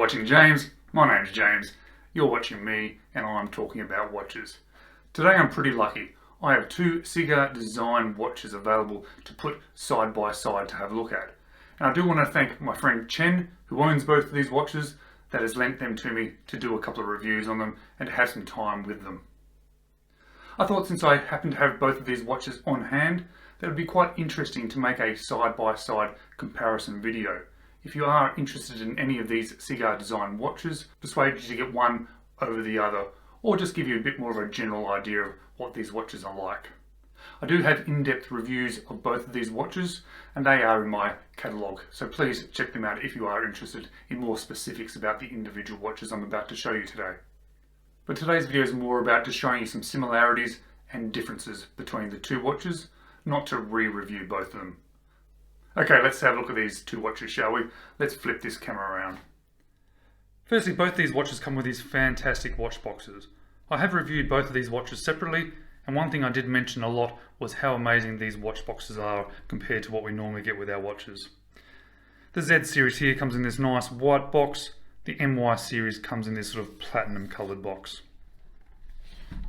watching James. My name's James. You're watching me, and I'm talking about watches. Today I'm pretty lucky. I have two Seaguar design watches available to put side by side to have a look at. And I do want to thank my friend Chen, who owns both of these watches, that has lent them to me to do a couple of reviews on them and to have some time with them. I thought since I happen to have both of these watches on hand, that it would be quite interesting to make a side-by-side comparison video. If you are interested in any of these Seaguar design watches, persuade you to get one over the other, or just give you a bit more of a general idea of what these watches are like. I do have in-depth reviews of both of these watches, and they are in my catalogue, so please check them out if you are interested in more specifics about the individual watches I'm about to show you today. But today's video is more about just showing you some similarities and differences between the two watches, not to re-review both of them. Okay, let's have a look at these two watches, shall we? Let's flip this camera around. Firstly, both these watches come with these fantastic watch boxes. I have reviewed both of these watches separately, and one thing I did mention a lot was how amazing these watch boxes are compared to what we normally get with our watches. The Z series here comes in this nice white box. The MY series comes in this sort of platinum coloured box.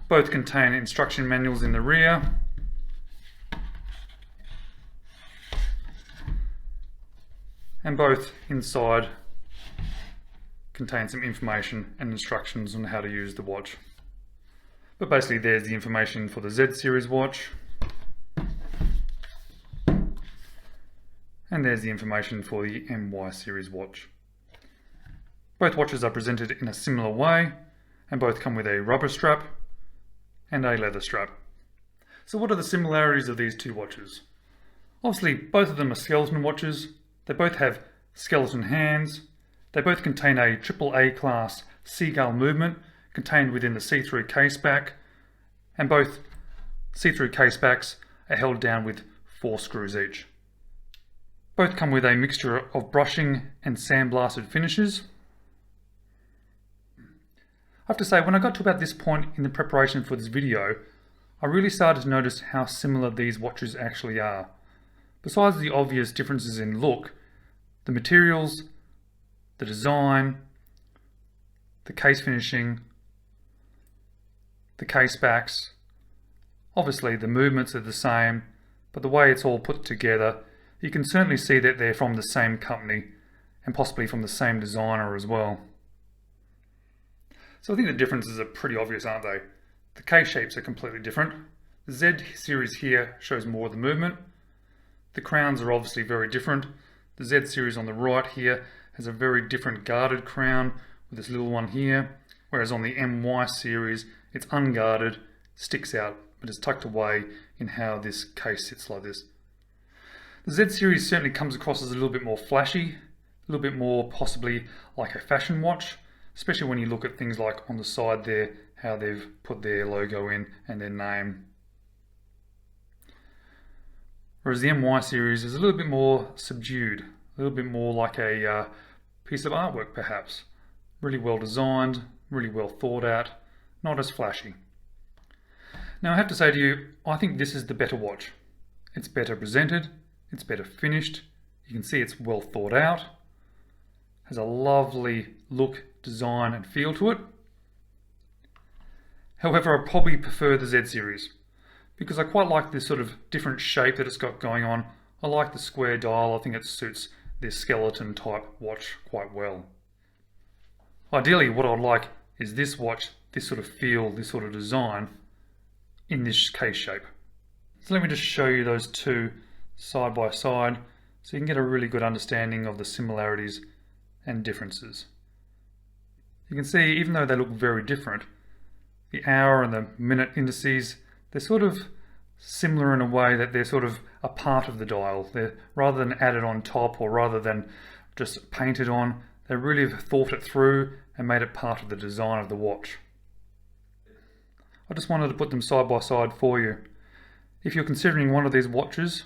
Both contain instruction manuals in the rear. And both inside contain some information and instructions on how to use the watch. But basically there's the information for the Z series watch. And there's the information for the MY series watch. Both watches are presented in a similar way, and both come with a rubber strap and a leather strap. So what are the similarities of these two watches? Obviously both of them are skeleton watches. They both have skeleton hands. They both contain a AAA class Seagull movement contained within the see-through case back, and both see-through case backs are held down with 4 screws each. Both come with a mixture of brushing and sandblasted finishes. I have to say, when I got to about this point in the preparation for this video, I really started to notice how similar these watches actually are. Besides the obvious differences in look, the materials, the design, the case finishing, the case backs, obviously the movements are the same, but the way it's all put together, you can certainly see that they're from the same company and possibly from the same designer as well. So I think the differences are pretty obvious, aren't they? The case shapes are completely different. The Z series here shows more of the movement. The crowns are obviously very different. The Z series on the right here has a very different guarded crown with this little one here, whereas on the MY series it's unguarded, sticks out, but is tucked away in how this case sits like this. The Z series certainly comes across as a little bit more flashy, a little bit more possibly like a fashion watch, especially when you look at things like on the side there, how they've put their logo in and their name. Whereas the MY series is a little bit more subdued, a little bit more like a piece of artwork perhaps. Really well designed, really well thought out, not as flashy. Now I have to say to you, I think this is the better watch. It's better presented, it's better finished, you can see it's well thought out, has a lovely look, design and feel to it. However, I probably prefer the Z series, because I quite like this sort of different shape that it's got going on. I like the square dial. I think it suits this skeleton type watch quite well. Ideally, what I'd like is this watch, this sort of feel, this sort of design in this case shape. So let me just show you those two side by side so you can get a really good understanding of the similarities and differences. You can see, even though they look very different, the hour and the minute indices, they're sort of similar in a way that they're sort of a part of the dial. They're, rather than added on top or rather than just painted on, they really have thought it through and made it part of the design of the watch. I just wanted to put them side by side for you. If you're considering one of these watches,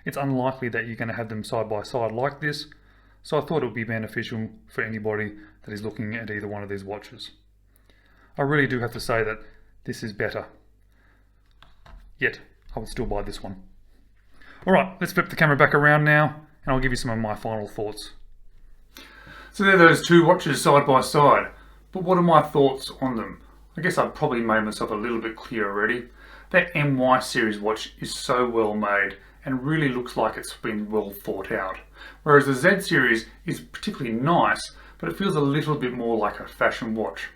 it's unlikely that you're going to have them side by side like this, so I thought it would be beneficial for anybody that is looking at either one of these watches. I really do have to say that this is better. Yet, I would still buy this one. Alright, let's flip the camera back around now and I'll give you some of my final thoughts. So there are those two watches side by side, but what are my thoughts on them? I guess I've probably made myself a little bit clear already. That MY series watch is so well made and really looks like it's been well thought out. Whereas the Z series is particularly nice, but it feels a little bit more like a fashion watch.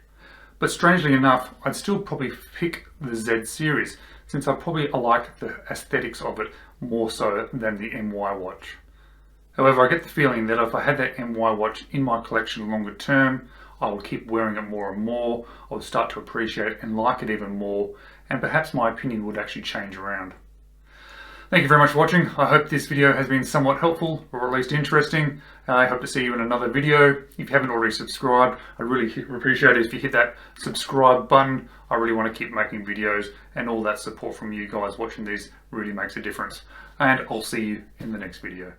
But strangely enough, I'd still probably pick the Z series, since I like the aesthetics of it more so than the MY watch. However, I get the feeling that if I had that MY watch in my collection longer term, I would keep wearing it more and more, I would start to appreciate it and like it even more, and perhaps my opinion would actually change around. Thank you very much for watching. I hope this video has been somewhat helpful, or at least interesting. I hope to see you in another video. If you haven't already subscribed, I'd really appreciate it if you hit that subscribe button. I really want to keep making videos, and all that support from you guys watching these really makes a difference. And I'll see you in the next video.